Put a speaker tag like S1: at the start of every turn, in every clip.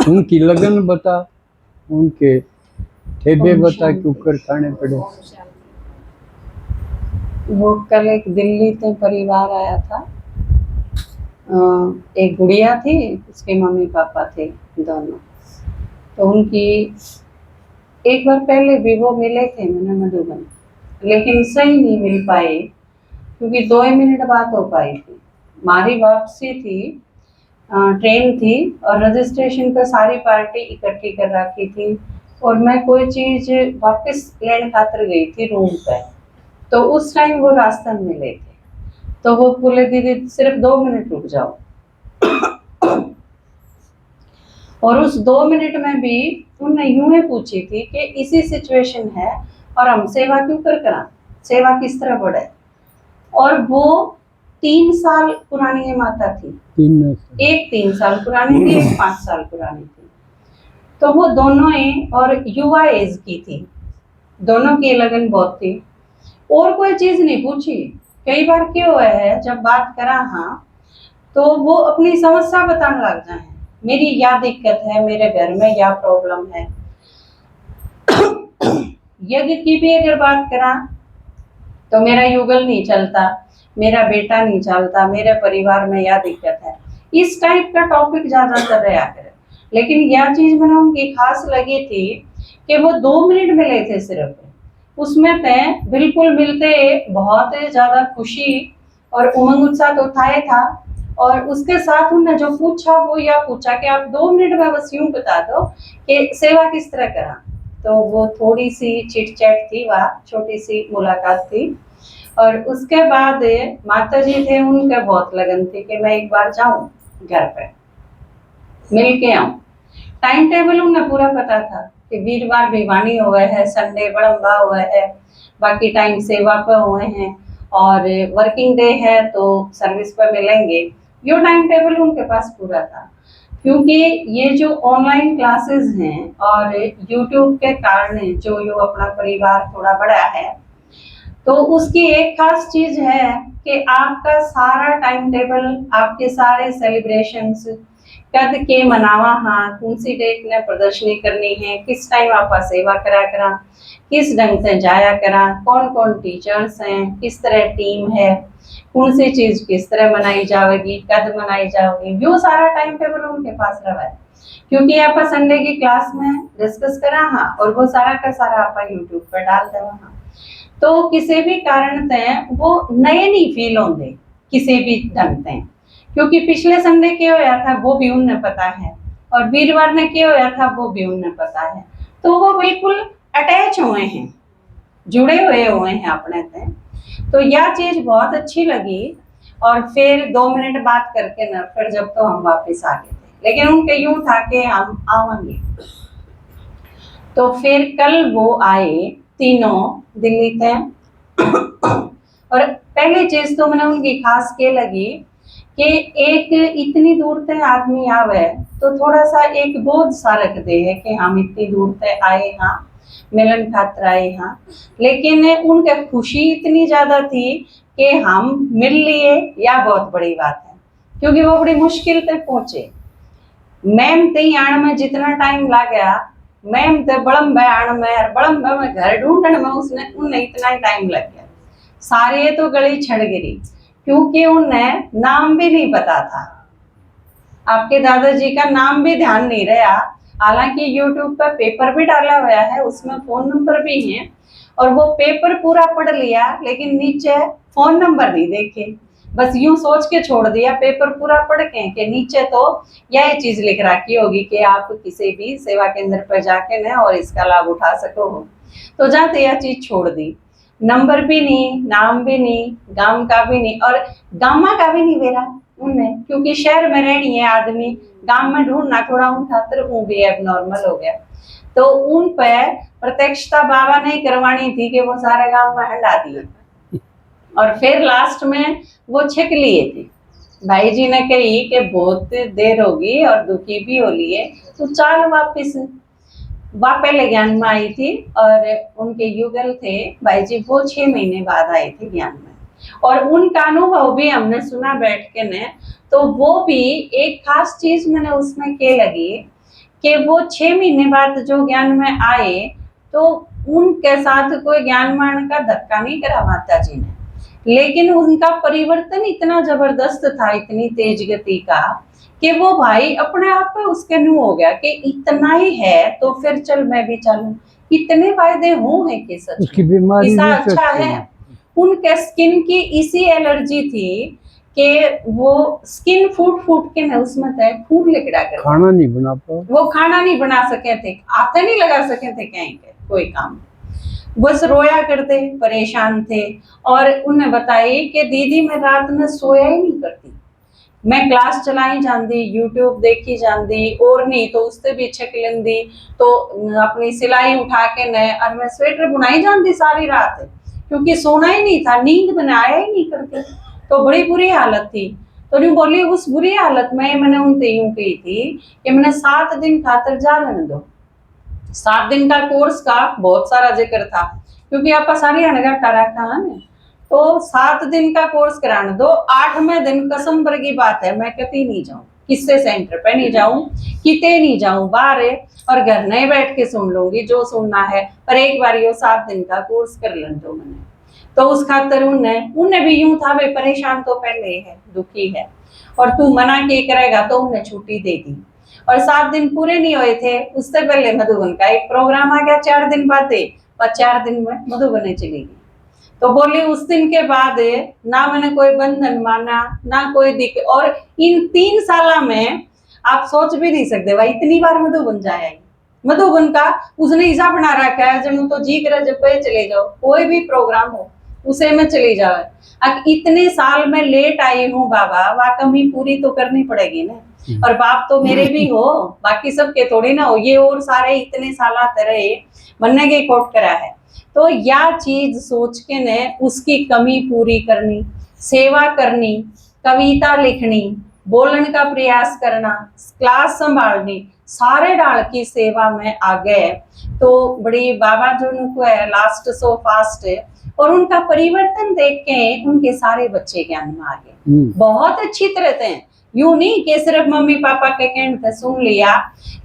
S1: उनकी लगन बता, उनके ठेबे बता कि ऊपर खाने पड़े।
S2: वो कल एक दिल्ली से परिवार आया था। एक गुड़िया थी, उसके मम्मी पापा थे दोनों। तो उनकी एक बार पहले भी वो मिले थे मैंने मधुबन, लेकिन सही नहीं मिल पाए क्योंकि 2 ही मिनट बात हो पाई थी। हमारी वापसी थी, ट्रेन थी और रजिस्ट्रेशन पर सारी पार्टी इकट्ठी कर रखी थी और मैं कोई चीज़ वापस लेने खातिर गई थी रूम पे। तो उस टाइम वो रास्ते में मिले थे, तो वो बोले दीदी सिर्फ 2 मिनट रुक जाओ। और उस 2 मिनट में भी उन्होंने यूं ही पूछी थी कि इसी सिचुएशन है और हम सेवा क्यों कर करा, सेवा किस तरह बढ़े। और वो 3 साल पुरानी ये माता थी, एक 3 साल पुरानी थी, एक 5 साल पुरानी थी। तो वो दोनों ही और युवा एज की थी, दोनों की लगन बहुत थी और कोई चीज नहीं पूछी। कई बार क्या हुआ है जब बात करा हाँ तो वो अपनी समस्या बताने लग जाए, मेरी या दिक्कत है, मेरे घर में या प्रॉब्लम है। यज्ञ की भी अगर बात करा तो मेरा युगल नहीं चलता, मेरा बेटा नहीं चलता, मेरे परिवार में या दिक्कत है, इस टाइप का टॉपिक ज्यादातर रहा करे। लेकिन यह चीज मैंने उनकी खास लगी थी कि वो 2 मिनट मिले थे सिर्फ, उसमें तय बिल्कुल मिलते बहुत ज्यादा खुशी और उमंग उत्साह तो था ही था। और उसके साथ उन्होंने जो पूछा वो यह पूछा कि आप 2 मिनट में बस यूं बता दो कि सेवा किस तरह करा। तो वो थोड़ी सी चिट चैट थी, वह छोटी सी मुलाकात थी। और उसके बाद माता जी थे, उनके बहुत लगन थी कि मैं एक बार जाऊं घर पे मिल के आऊं। टाइम टेबल उन्हें पूरा पता था कि वीरवार भिवानी हुआ है, संडे बड़म्बा हुआ है, बाकी टाइम सेवा पे हुए हैं और वर्किंग डे है तो सर्विस पे मिलेंगे। यो टाइम टेबल उनके पास पूरा था। क्योंकि ये जो ऑनलाइन क्लासेस हैं और यूट्यूब के कारण जो यो अपना परिवार थोड़ा बड़ा है, तो उसकी एक खास चीज है कि आपका सारा टाइम टेबल, आपके सारे सेलिब्रेशंस कद के मनावा, हाँ कौन सी डेट ने प्रदर्शनी करनी है, किस टाइम आप सेवा करा करा, किस ढंग से जाया करा, कौन कौन टीचर्स हैं, किस तरह टीम है, कौन सी चीज किस तरह मनाई जाएगी, कद मनाई जाएगी, जो सारा टाइम टेबल उनके पास रहा है। क्योंकि आप संडे की क्लास में डिस्कस करा हाँ और वो सारा का सारा आप यूट्यूब पर डाल दे हाँ। तो किसी भी कारण से वो नए नहीं फील होंगे किसी भी ढंग से, क्योंकि पिछले संडे क्या होया था वो भी उन्हें पता है और वीरवार ने क्या होया था वो भी उन्हें पता है। तो वो बिल्कुल अटैच हुए हैं, जुड़े हुए हैं अपने से। तो यह चीज बहुत अच्छी लगी। और फिर 2 मिनट बात करके ना फिर जब तो हम वापस आ गए थे, लेकिन उनके यूं था कि हम आएंगे। तो फिर कल वो आए तीनों दिल्ली थे। और पहली चीज तो मैंने उनकी खास के लगी कि एक इतनी दूर से आदमी आवे तो थोड़ा सा एक बोझ सा रख दे है कि हम इतनी दूर से आए हाँ, मिलन खातर आए हाँ। लेकिन उनके खुशी इतनी ज्यादा थी कि हम मिल लिए, या बहुत बड़ी बात है क्योंकि वो बड़ी मुश्किल से पहुंचे। मैम ते आने में जितना टाइम लगा, मैम ते बड़म्बे आने में और बड़म्बे में घर ढूंढने में उसने उन्हें इतना ही टाइम लग गया। सारे तो गली छड़ गिरी क्योंकि उन्हें नाम भी नहीं पता था, आपके दादाजी का नाम भी ध्यान नहीं रहा। हालांकि यूट्यूब पर पेपर भी डाला हुआ है, उसमें फोन नंबर भी है और वो पेपर पूरा पढ़ लिया लेकिन नीचे फोन नंबर नहीं देखे, बस यूं सोच के छोड़ दिया पेपर पूरा पढ़ के नीचे तो यह चीज लिख रखी होगी कि आप किसी भी सेवा केंद्र पर जाके न और इसका लाभ उठा सको हो। तो जाते यह चीज छोड़ दी, नंबर भी नहीं, नाम भी नहीं, गांव का भी नहीं और गामा का भी नहीं मेरा उनमें, क्योंकि शहर में रहनी है आदमी, गांव में ढूंढना थोड़ा उन खातर वो भी अब नॉर्मल हो गया। तो उन पर प्रत्यक्षता बाबा नहीं करवानी थी कि वो सारे गांव में हंडा दिए और फिर लास्ट में वो छिक लिए थे। भाई जी ने कही कि बहुत देर होगी और दुखी भी हो लिए तो चाल वापिस। वह पहले ज्ञान में आई थी और उनके युगल थे भाई जी, वो 6 महीने बाद आए थे ज्ञान में। और उनका अनुभव भी हमने सुना बैठ के ने, तो वो भी एक खास चीज मैंने उसमें के लगी कि वो 6 महीने बाद जो ज्ञान में आए तो उनके साथ कोई ज्ञान मान का धक्का नहीं करा माता जी ने, लेकिन उनका परिवर्तन इतना जबरदस्त था, इतनी तेज गति का, कि वो भाई अपने आप पे उसके न्यू हो गया कि इतना ही है तो फिर चल मैं भी चलूं, इतने फायदे हों हैं कि सच
S1: उसकी
S2: में
S1: बीमारी
S2: ऐसा
S1: भी
S2: अच्छा
S1: चलती
S2: है। उनके स्किन की इसी एलर्जी थी कि वो स्किन फूट फूट के ना उसमें तय खून लिकड़ा कर
S1: खाना नहीं बना पाओ,
S2: वो खाना नहीं बना सके थे, आते नहीं लगा सके थे कहीं के कोई काम, बस रोया करते, परेशान थे। और उन्हें बताई कि दीदी मैं रात में सोया ही नहीं करती, मैं क्लास चलाई जाती, यूट्यूब देखी जाती, और नहीं तो उससे भी छक लेंदी, तो अपनी सिलाई उठा के नए और मैं स्वेटर बुनाई जाती सारी रात, क्योंकि सोना ही नहीं था, नींद मैंने आया ही नहीं करती, तो बड़ी बुरी हालत थी। तो यूं बोली उस बुरी हालत में मैंने उनसे यूं कही थी कि मैंने 7 दिन खातर जा लेने दो। 7 दिन का कोर्स का बहुत सारा जिक्र था, क्योंकि आप सारी अनगढ़ रखा है ना, तो 7 दिन का कोर्स कराने दो। 8वें दिन कसम भर की बात है मैं कभी नहीं जाऊं, किससे सेंटर पे नहीं जाऊं, किते नहीं जाऊं बाहर, और घर नहीं बैठ के सुन लूंगी जो सुनना है, पर एक बार ये 7 दिन का कोर्स कर लेने दो मैंने। तो उस खातर उन्हें भी यूं था भाई परेशान तो पहले है, दुखी है, और तू मना के करेगा, तो उन्हें छुट्टी दे दी। और 7 दिन पूरे नहीं हुए थे, उससे पहले मधुबन का एक प्रोग्राम आ गया 4 दिन बाद, और 4 दिन में मधुबन चली गई। तो बोली उस दिन के बाद ना मैंने कोई बंधन माना, ना कोई दिक्कत, और इन 3 साल में आप सोच भी नहीं सकते भाई इतनी बार मधुबन जाया, मधुबन का उसने हिसाब बना रखा है, जब तो जी कर जब चले जाओ, कोई भी प्रोग्राम हो उसे में चली जाओ। अब इतने साल में लेट आई हूँ बाबा, वह कमी पूरी तो करनी पड़ेगी ना, और बाप तो मेरे भी हो, बाकी सबके थोड़ी ना हो, ये और सारे इतने साल रहे बनने के कोट करा है, तो यह चीज सोच के ने उसकी कमी पूरी करनी, सेवा करनी, कविता लिखनी, बोलने का प्रयास करना, क्लास संभालनी, सारे डाल की सेवा में आ गए। तो बड़ी बाबा जो उनको है लास्ट सो फास्ट है, और उनका परिवर्तन देख के उनके सारे बच्चे ज्ञान में आ गए, बहुत अच्छी तरह से, यूं नहीं कि सिर्फ मम्मी पापा के कहने से सुन लिया,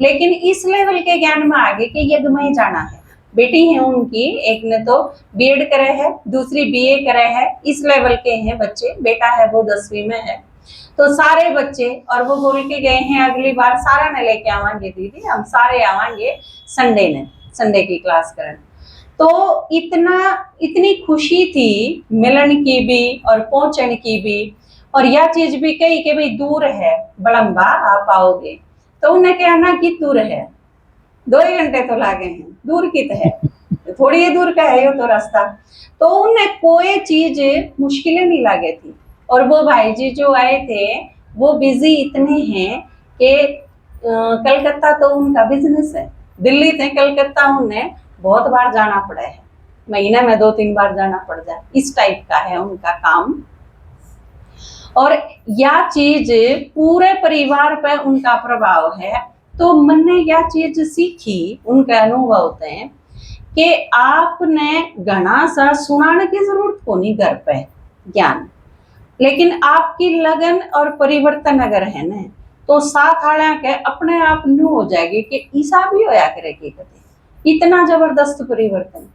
S2: लेकिन इस लेवल के ज्ञान में आ गए कि यज्ञ में जाना है। बेटी है उनकी, एक ने तो बीएड करे है, दूसरी बीए करे है, इस लेवल के हैं बच्चे, बेटा है वो 10वीं में है। तो सारे बच्चे, और वो बोल के गए हैं अगली बार सारा ने लेके आवांगे दीदी, हम सारे आवांगे संडे ने, संडे की क्लास करने। तो इतनी खुशी थी मिलन की भी और पहुंचने की भी, और यह चीज भी कही कि भाई दूर है बड़म्बा आप आओगे, तो उन्हें कहना कि दूर है, 2 घंटे तो लागे हैं, दूर की तो है, थोड़ी दूर का है ये तो रास्ता, तो उन्हें कोई चीज मुश्किलें नहीं लगे थी। और वो भाई जी जो आए थे वो बिजी इतने हैं कि कलकत्ता तो उनका बिजनेस है, दिल्ली से कलकत्ता उन्हें बहुत बार जाना पड़ा है, महीने में 2-3 बार जाना पड़ जाए, इस टाइप का है उनका काम। और यह चीज पूरे परिवार पर उनका प्रभाव है। तो मैंने यह चीज सीखी उनके अनुभव से कि आपने घना सा सुनाने की जरूरत को नहीं घर पे ज्ञान, लेकिन आपकी लगन और परिवर्तन अगर है ना, तो साथ आया के अपने आप न्यू हो जाएगी कि ईसा भी होया करेगी कभी, इतना जबरदस्त परिवर्तन।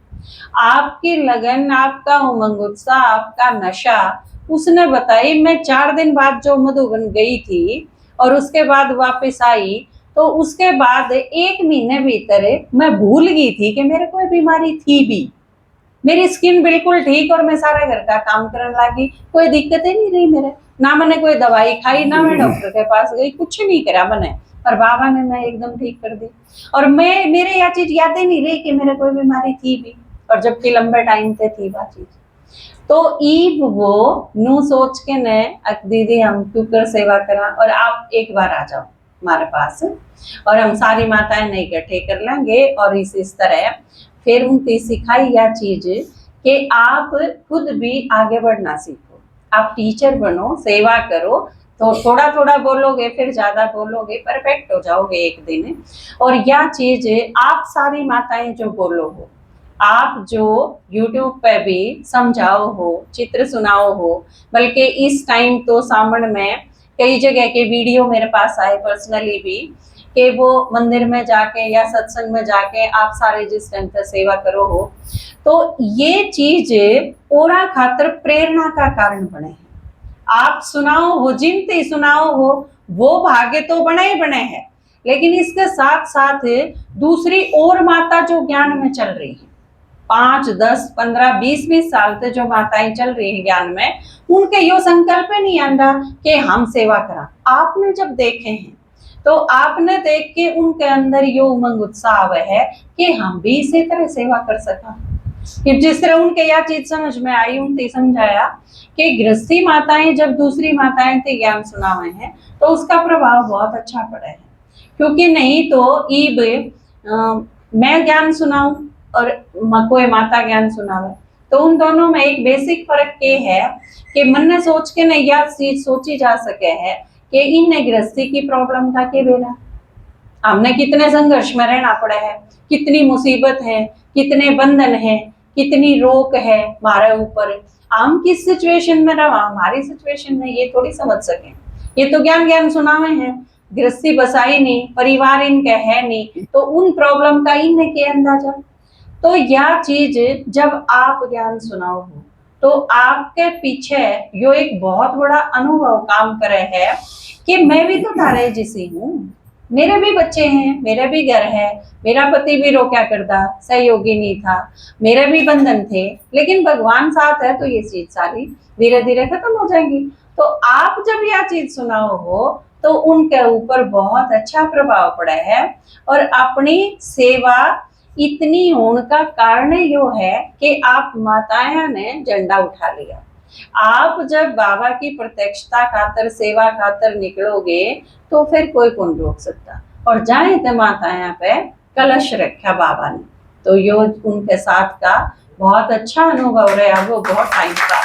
S2: आपकी लगन, आपका उमंग उत्साह, आपका नशा, उसने बताई मैं 4 दिन बाद जो मधुबन गई थी और उसके बाद वापस आई, तो उसके बाद 1 महीने भीतर मैं भूल गई थी कि मेरे कोई बीमारी थी भी, मेरी स्किन बिल्कुल ठीक, और मैं सारा घर का काम करने लगी, कोई दिक्कत ही नहीं रही मेरे, ना मैंने कोई दवाई खाई, ना मैं डॉक्टर के पास गई, कुछ नहीं करा मैंने, पर बाबा ने मैं एकदम ठीक कर दी। और मेरे यह चीज याद ही नहीं रही कि मेरे कोई बीमारी थी भी, और जबकि लंबे टाइम से थी बात चीज। तो ईब वो नू सोच के ने दीदी हम क्यों सेवा करा, और आप एक बार आ जाओ हमारे पास, और हम सारी माताएं नहीं इकट्ठे कर लेंगे, और इस तरह फिर उनकी सिखाई यह चीज कि आप खुद भी आगे बढ़ना सीखो, आप टीचर बनो, सेवा करो, तो थोड़ा थोड़ा बोलोगे फिर ज्यादा बोलोगे, परफेक्ट हो जाओगे एक दिन। और यह चीज आप सारी माताएं जो बोलो हो, आप जो YouTube पे भी समझाओ हो, चित्र सुनाओ हो, बल्कि इस टाइम तो सावन में कई जगह के वीडियो मेरे पास आए पर्सनली भी, कि वो मंदिर में जाके या सत्संग में जाके आप सारे जिस टाइम तक सेवा करो हो, तो ये चीज ओरा खातर प्रेरणा का कारण बने हैं। आप सुनाओ हो, जिनते सुनाओ हो, वो भाग्य तो बने ही बने हैं, लेकिन इसके साथ साथ दूसरी और माता जो ज्ञान में चल रही है, 5, 10, 15, 20 साल से जो माताएं चल रही है ज्ञान में, उनके यो संकल्प नहीं आंदा कि हम सेवा करा। आपने जब देखे हैं तो आपने देख के उनके अंदर यो उमंग उत्साह है कि हम भी इसी तरह सेवा कर सका। कि जिस तरह उनके यह चीज समझ में आई, उनसे समझाया कि गृहस्थी माताएं जब दूसरी माताएं से ज्ञान सुनावे हैं तो उसका प्रभाव बहुत अच्छा पड़ा है। क्योंकि नहीं तो ईब मैं ज्ञान सुनाऊं और कोई माता ज्ञान सुनावे, तो उन दोनों में एक बेसिक फर्क ये है कि मन ने सोच के नहीं यह चीज सोची जा सके है कि इन गृहस्थी की प्रॉब्लम का के बेरा हमने कितने संघर्ष में रहना पड़ा है, कितनी मुसीबत है, कितने बंधन है, कितनी रोक है हमारे ऊपर, हम किस सिचुएशन में रहा, हमारी सिचुएशन में ये थोड़ी समझ सके। ये तो ज्ञान ज्ञान सुनावे हैं, गृहस्थी बसाई नहीं, परिवार इनके है नहीं, तो उन प्रॉब्लम का इन्हें के अंदाजा। तो यह चीज जब आप ज्ञान सुनाओ हो तो आपके पीछे यो एक बहुत बड़ा अनुभव काम करे है कि मैं भी तो तारे जैसी हूँ, मेरे भी बच्चे हैं, मेरा भी घर है, मेरा पति भी रोका करता, सहयोगी नहीं था, मेरे भी बंधन थे, लेकिन भगवान साथ है तो ये चीज सारी धीरे धीरे खत्म हो जाएंगी। तो आप जब यह चीज सुनाओ हो तो उनके ऊपर बहुत अच्छा प्रभाव पड़ा है, और अपनी सेवा इतनी होने का कारण यो है कि आप माताएं ने झंडा उठा लिया। आप जब बाबा की प्रत्यक्षता खातर, सेवा खातर निकलोगे तो फिर कोई कौन रोक सकता। और जाए तो माताएं पे कलश रखा बाबा ने, तो यो उनके साथ का बहुत अच्छा अनुभव रहा, वो बहुत टाइम का।